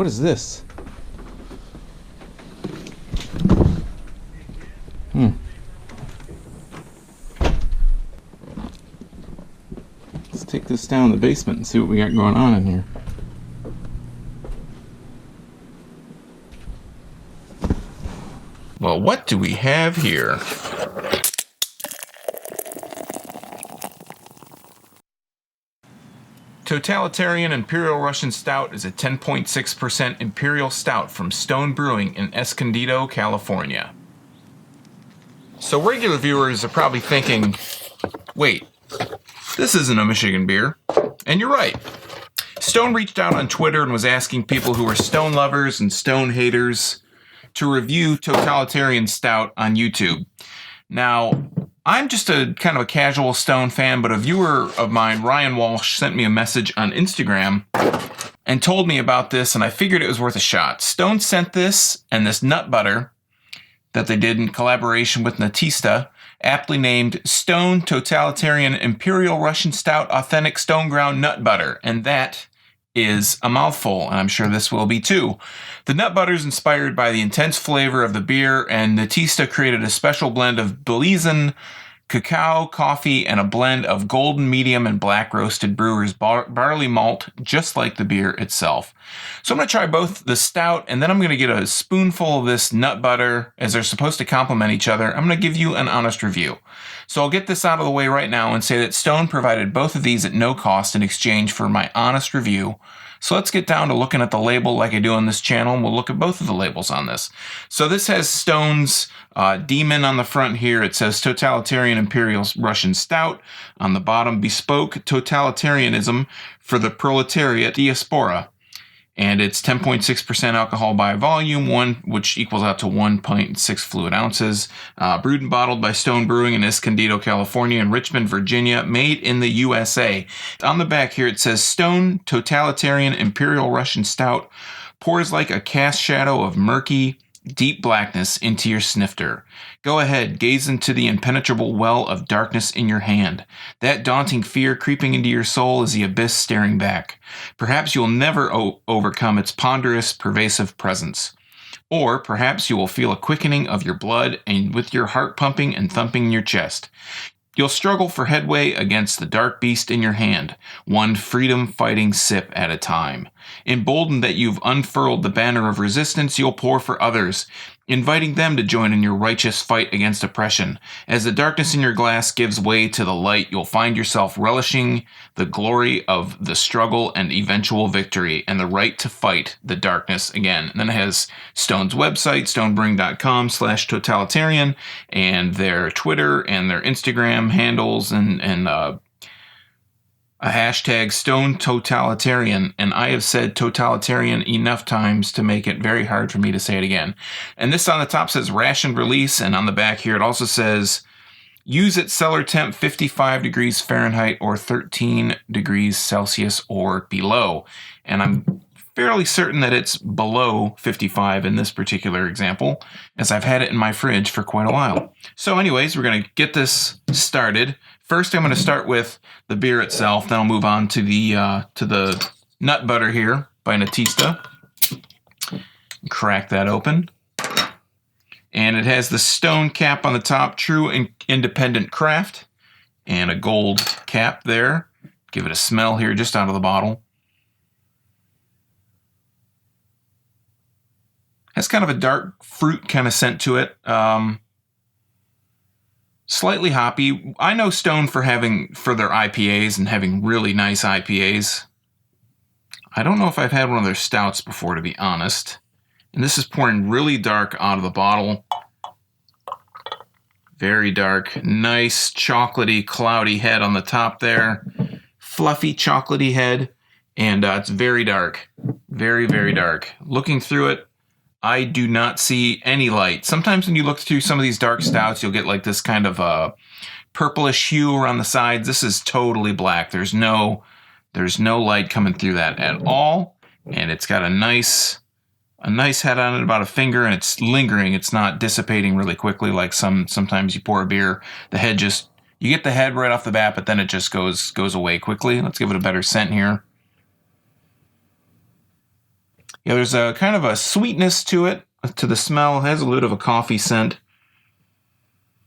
What is this? Let's take this down in the basement and see what we got going on in here. Well, what do we have here? Totalitarian Imperial Russian Stout is a 10.6% Imperial Stout from Stone Brewing in Escondido, California. So regular viewers are probably thinking, wait, this isn't a Michigan beer. And you're right. Stone reached out on Twitter and was asking people who are Stone lovers and Stone haters to review Totalitarian Stout on YouTube. Now, I'm just a kind of a casual Stone fan, but a viewer of mine, Ryan Walsh, sent me a message on Instagram and told me about this, and I figured it was worth a shot. Stone sent this and this Nutbutter that they did in collaboration with Nutista, aptly named Stone Totalitarian Imperial Russian Stout Authentic Stone Ground Nut Butter, and that is a mouthful, and I'm sure this will be too. The nut butter is inspired by the intense flavor of the beer, and Nutista created a special blend of Belizean cacao, coffee, and a blend of golden, medium, and black roasted brewer's barley malt, just like the beer itself. So I'm going to try both the stout, and then I'm going to get a spoonful of this nut butter, as they're supposed to complement each other. I'm going to give you an honest review. So I'll get this out of the way right now and say that Stone provided both of these at no cost in exchange for my honest review. So let's get down to looking at the label like I do on this channel, and we'll look at both of the labels on this. So this has Stone's demon on the front here. It says Totalitarian Imperial Russian Stout. On the bottom, bespoke totalitarianism for the proletariat diaspora. And it's 10.6% alcohol by volume, which equals out to 1.6 fluid ounces. Brewed and bottled by Stone Brewing in Escondido, California, and Richmond, Virginia. Made in the USA. On the back here it says Stone Totalitarian Imperial Russian Stout pours like a cast shadow of murky, deep blackness into your snifter. Go ahead, gaze into the impenetrable well of darkness in your hand. That daunting fear creeping into your soul is the abyss staring back. Perhaps you'll never overcome its ponderous, pervasive presence. Or perhaps you will feel a quickening of your blood and with your heart pumping and thumping in your chest. You'll struggle for headway against the dark beast in your hand, one freedom-fighting sip at a time. Emboldened that you've unfurled the banner of resistance, you'll pour for others, inviting them to join in your righteous fight against oppression. As the darkness in your glass gives way to the light, you'll find yourself relishing the glory of the struggle and eventual victory and the right to fight the darkness again. And then it has Stone's website, stonebrewing.com/totalitarian, and their Twitter and their Instagram handles and a hashtag Stone Totalitarian, and I have said totalitarian enough times to make it very hard for me to say it again. And this on the top says rationed release, and on the back here it also says use at cellar temp 55 degrees Fahrenheit or 13 degrees Celsius or below. And I'm fairly certain that it's below 55 in this particular example, as I've had it in my fridge for quite a while. So anyways, we're going to get this started. First, I'm going to start with the beer itself. Then I'll move on to the nut butter here by Nutista. Crack that open. And it has the stone cap on the top, true and independent craft, and a gold cap there. Give it a smell here just out of the bottle. Has kind of a dark fruit kind of scent to it. Slightly hoppy. I know Stone for their IPAs and having really nice IPAs. I don't know if I've had one of their stouts before, to be honest. And this is pouring really dark out of the bottle. Very dark. Nice chocolatey, cloudy head on the top there. Fluffy, chocolatey head. And it's very dark. Very, very dark. Looking through it, I do not see any light. Sometimes when you look through some of these dark stouts, you'll get like this kind of purplish hue around the sides. This is totally black. There's no light coming through that at all. And it's got a nice head on it, about a finger, and it's lingering. It's not dissipating really quickly like sometimes you pour a beer. The head you get the head right off the bat, but then it just goes away quickly. Let's give it a better scent here. Yeah, there's a kind of a sweetness to it, to the smell. It has a little bit of a coffee scent,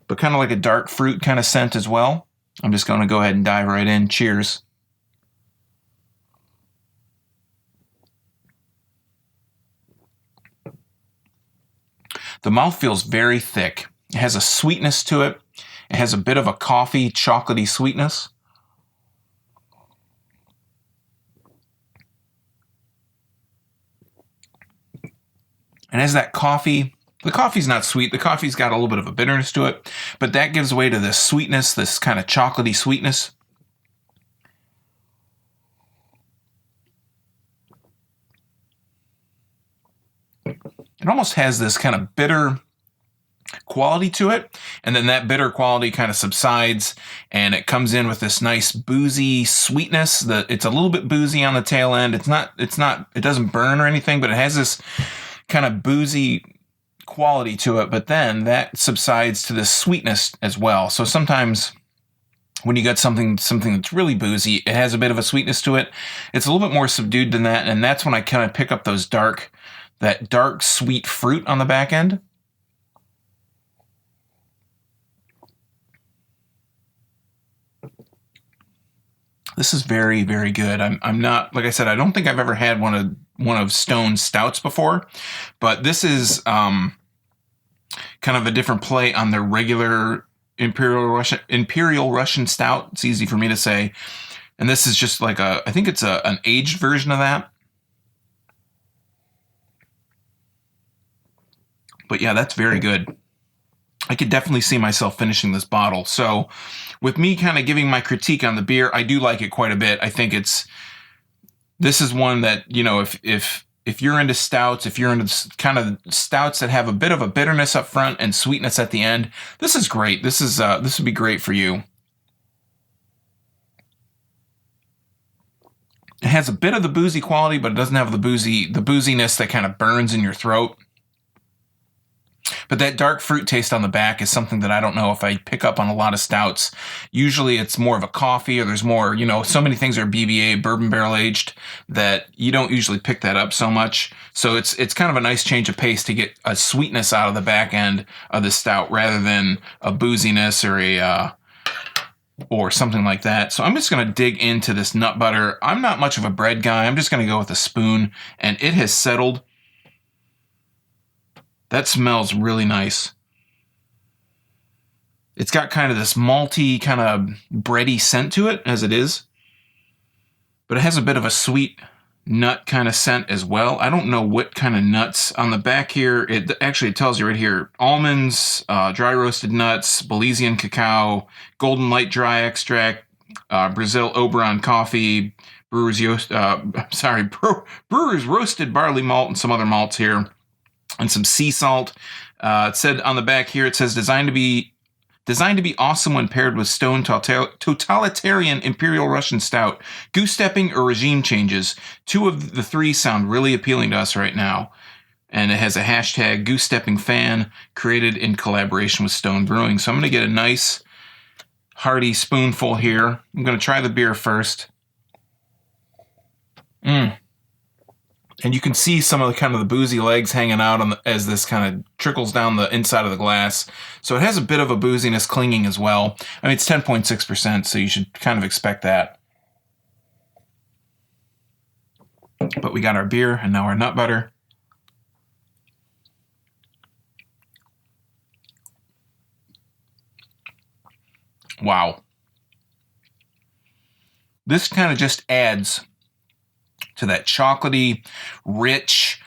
but kind of like a dark fruit kind of scent as well. I'm just going to go ahead and dive right in. Cheers. The mouth feels very thick. It has a sweetness to it. It has a bit of a coffee, chocolatey sweetness. And as that coffee, the coffee's not sweet. The coffee's got a little bit of a bitterness to it, but that gives way to this sweetness, this kind of chocolatey sweetness. It almost has this kind of bitter quality to it, and then that bitter quality kind of subsides, and it comes in with this nice boozy sweetness. It's a little bit boozy on the tail end. It doesn't burn or anything, but it has this kind of boozy quality to it, but then that subsides to this sweetness as well. So sometimes when you got something that's really boozy, it has a bit of a sweetness to it. It's a little bit more subdued than that, and that's when I kind of pick up that dark sweet fruit on the back end. This is very, very good. I'm not, like I said, I don't think I've ever had one of Stone's stouts before, but this is kind of a different play on their regular Imperial Russian Stout. It's easy for me to say, and this is just like I think it's an aged version of that. But yeah, that's very good. I could definitely see myself finishing this bottle. So with me kind of giving my critique on the beer, I do like it quite a bit. I think this is one that, you know, if you're into stouts, if you're into kind of stouts that have a bit of a bitterness up front and sweetness at the end, this is great. This would be great for you. It has a bit of the boozy quality, but it doesn't have the booziness that kind of burns in your throat. But that dark fruit taste on the back is something that I don't know if I pick up on a lot of stouts. Usually it's more of a coffee, or there's more, you know, so many things are BBA, bourbon barrel aged, that you don't usually pick that up so much. So it's kind of a nice change of pace to get a sweetness out of the back end of the stout rather than a booziness or something like that. So I'm just going to dig into this nut butter. I'm not much of a bread guy. I'm just going to go with a spoon, and it has settled. That smells really nice. It's got kind of this malty, kind of bready scent to it, as it is. But it has a bit of a sweet nut kind of scent as well. I don't know what kind of nuts. On the back here, it actually tells you right here, almonds, dry roasted nuts, Belizean cacao, golden light dry extract, Brazil Oberon coffee, brewer's roasted barley malt, and some other malts here. And some sea salt. It said on the back here, it says designed to be awesome when paired with Stone Totalitarian Imperial Russian Stout. Goose stepping or regime changes. 2 of the 3 sound really appealing to us right now. And it has a hashtag Goose Stepping Fan, created in collaboration with Stone Brewing. So I'm going to get a nice hearty spoonful here. I'm going to try the beer first. And you can see some of the kind of the boozy legs hanging out as this kind of trickles down the inside of the glass. So it has a bit of a booziness clinging as well. I mean, it's 10.6%, so you should kind of expect that. But we got our beer and now our nut butter. Wow. This kind of just adds to that chocolatey, rich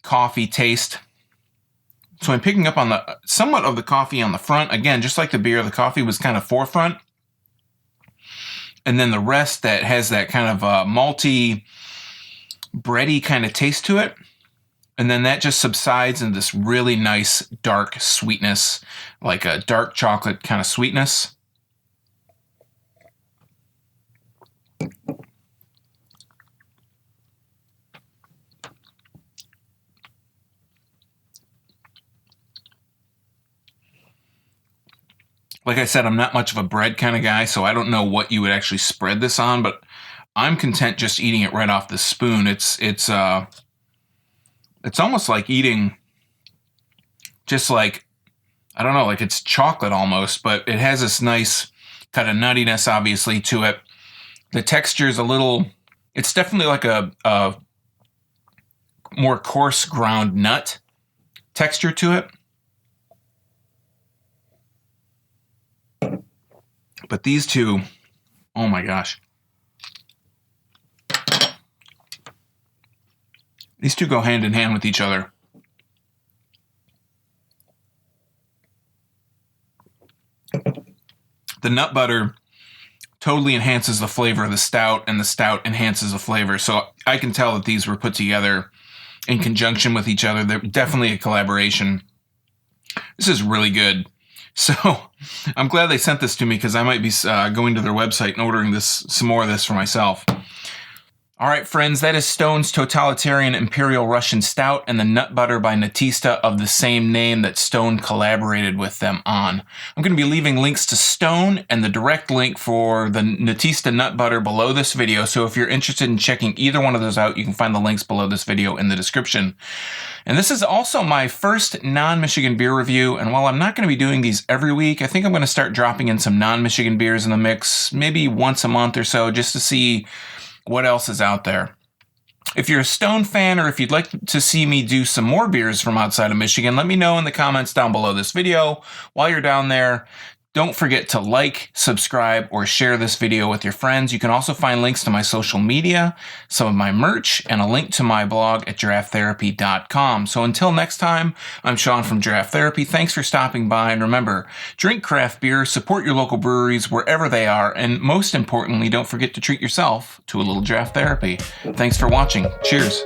coffee taste. So I'm picking up on somewhat of the coffee on the front. Again, just like the beer, the coffee was kind of forefront. And then the rest that has that kind of malty, bready kind of taste to it. And then that just subsides into this really nice dark sweetness, like a dark chocolate kind of sweetness. Like I said, I'm not much of a bread kind of guy, so I don't know what you would actually spread this on, but I'm content just eating it right off the spoon. It's It's almost like eating just like, I don't know, like it's chocolate almost, but it has this nice kind of nuttiness, obviously, to it. The texture is a little, it's definitely like a more coarse ground nut texture to it. But these two, oh my gosh. These two go hand in hand with each other. The nut butter totally enhances the flavor of the stout, and the stout enhances the flavor. So I can tell that these were put together in conjunction with each other. They're definitely a collaboration. This is really good. So I'm glad they sent this to me, because I might be going to their website and ordering some more of this for myself. All right, friends, that is Stone's Totalitarian Imperial Russian Stout and the Nutbutter by Nutista of the same name that Stone collaborated with them on. I'm going to be leaving links to Stone and the direct link for the Nutista Nutbutter below this video, so if you're interested in checking either one of those out, you can find the links below this video in the description. And this is also my first non-Michigan beer review, and while I'm not going to be doing these every week, I think I'm going to start dropping in some non-Michigan beers in the mix, maybe once a month or so, just to see what else is out there. If you're a Stone fan, or if you'd like to see me do some more beers from outside of Michigan, let me know in the comments down below this video. While you're down there, don't forget to like, subscribe, or share this video with your friends. You can also find links to my social media, some of my merch, and a link to my blog at girafftherapy.com. So until next time, I'm Sean from Giraffe Therapy. Thanks for stopping by, and remember, drink craft beer, support your local breweries wherever they are, and most importantly, don't forget to treat yourself to a little giraffe therapy. Thanks for watching. Cheers.